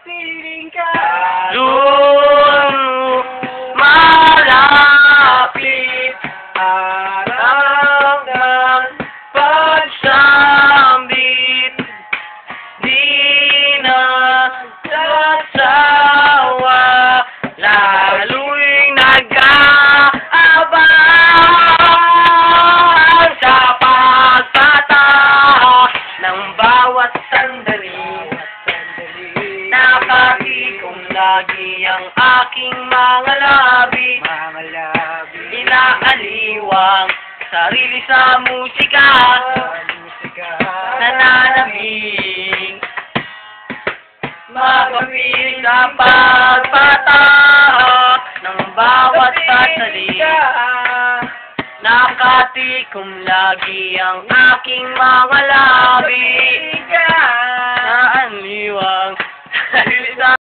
Piling ka malapit araw ng pagsambit, di na sasawa, lalo'y nag-aabang sa pagtatak ng bawat sandali. Nakatikom lagi ang aking mga labi, inaaliwang sarili sa musika, nananabing magpapili sa pagpatak ng bawat sandali. Nakatikom lagi ang aking mga labi, inaaliwang sarili sa